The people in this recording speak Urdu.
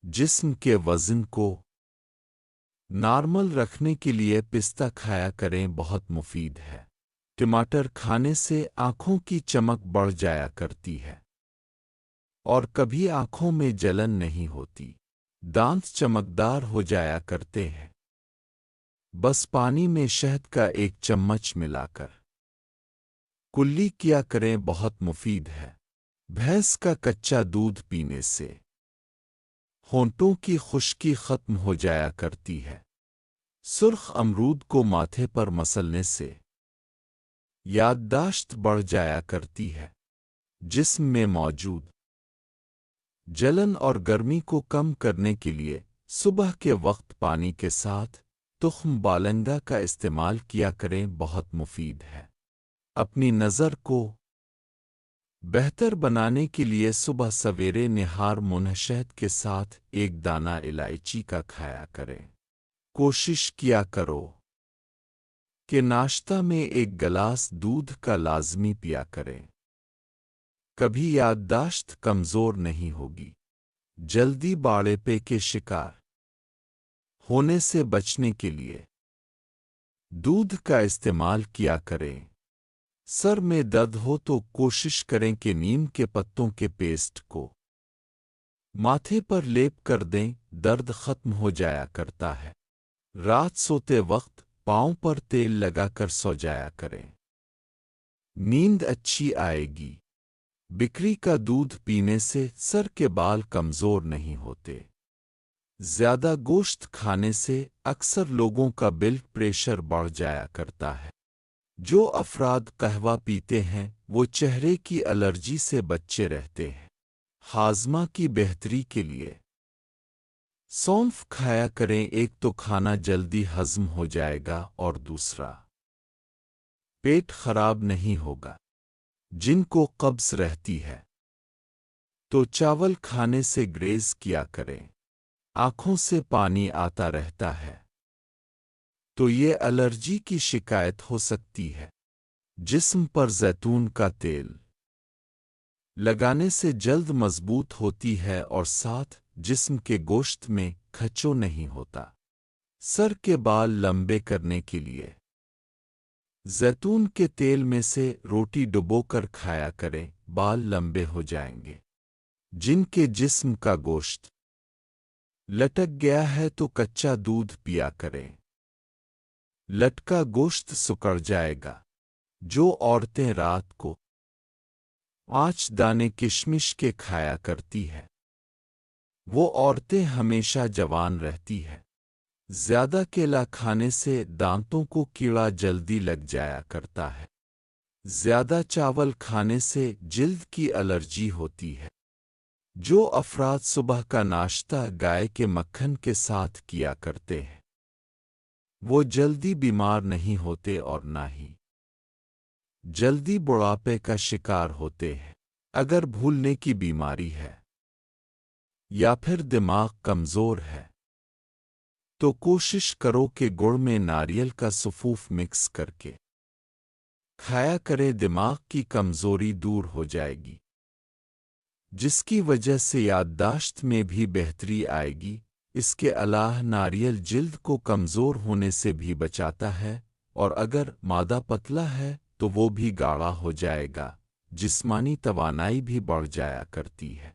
جسم کے وزن کو نارمل رکھنے کے لیے پستہ کھایا کریں، بہت مفید ہے۔ ٹماٹر کھانے سے آنکھوں کی چمک بڑھ جایا کرتی ہے اور کبھی آنکھوں میں جلن نہیں ہوتی۔ دانت چمکدار ہو جایا کرتے ہیں بس پانی میں شہد کا 1 چمچ ملا کر کلی کیا کریں، بہت مفید ہے۔ بھینس کا کچا دودھ پینے سے ہونٹوں کی خشکی ختم ہو جایا کرتی ہے۔ سرخ امرود کو ماتھے پر مسلنے سے یادداشت بڑھ جایا کرتی ہے۔ جسم میں موجود جلن اور گرمی کو کم کرنے کے لیے صبح کے وقت پانی کے ساتھ تخم بالنگا کا استعمال کیا کریں، بہت مفید ہے۔ اپنی نظر کو بہتر بنانے کے لیے صبح سویرے نہار شہد کے ساتھ 1 دانہ الائچی کا کھایا کریں۔ کوشش کیا کرو کہ ناشتہ میں 1 گلاس دودھ کا لازمی پیا کریں۔ کبھی یادداشت کمزور نہیں ہوگی۔ جلدی باڑھاپے کے شکار ہونے سے بچنے کے لیے دودھ کا استعمال کیا کریں۔ سر میں درد ہو تو کوشش کریں کہ نیم کے پتوں کے پیسٹ کو ماتھے پر لیپ کر دیں، درد ختم ہو جایا کرتا ہے۔ رات سوتے وقت پاؤں پر تیل لگا کر سو جایا کریں، نیند اچھی آئے گی۔ بکری کا دودھ پینے سے سر کے بال کمزور نہیں ہوتے۔ زیادہ گوشت کھانے سے اکثر لوگوں کا بلڈ پریشر بڑھ جایا کرتا ہے۔ جو افراد قہوہ پیتے ہیں وہ چہرے کی الرجی سے بچے رہتے ہیں۔ ہاضمہ کی بہتری کے لیے سونف کھایا کریں، ایک تو کھانا جلدی ہضم ہو جائے گا اور دوسرا پیٹ خراب نہیں ہوگا۔ جن کو قبض رہتی ہے تو چاول کھانے سے گریز کیا کریں۔ آنکھوں سے پانی آتا رہتا ہے تو یہ الرجی کی شکایت ہو سکتی ہے۔ جسم پر زیتون کا تیل لگانے سے جلد مضبوط ہوتی ہے اور ساتھ جسم کے گوشت میں کھچو نہیں ہوتا۔ سر کے بال لمبے کرنے کے لیے زیتون کے تیل میں سے روٹی ڈبو کر کھایا کریں، بال لمبے ہو جائیں گے۔ جن کے جسم کا گوشت لٹک گیا ہے تو کچا دودھ پیا کریں، لٹکا گوشت سکڑ جائے گا۔ جو عورتیں رات کو 5 دانے کشمش کے کھایا کرتی ہے وہ عورتیں ہمیشہ جوان رہتی ہے۔ زیادہ کیلا کھانے سے دانتوں کو کیڑا جلدی لگ جایا کرتا ہے۔ زیادہ چاول کھانے سے جلد کی الرجی ہوتی ہے۔ جو افراد صبح کا ناشتہ گائے کے مکھن کے ساتھ کیا کرتے ہیں وہ جلدی بیمار نہیں ہوتے اور نہ ہی جلدی بڑھاپے کا شکار ہوتے ہیں۔ اگر بھولنے کی بیماری ہے یا پھر دماغ کمزور ہے تو کوشش کرو کہ گڑ میں ناریل کا سفوف مکس کر کے کھایا کرے، دماغ کی کمزوری دور ہو جائے گی جس کی وجہ سے یادداشت میں بھی بہتری آئے گی۔ اس کے علاوہ ناریل جلد کو کمزور ہونے سے بھی بچاتا ہے اور اگر معدہ پتلا ہے تو وہ بھی گاڑھا ہو جائے گا، جسمانی توانائی بھی بڑھ جایا کرتی ہے۔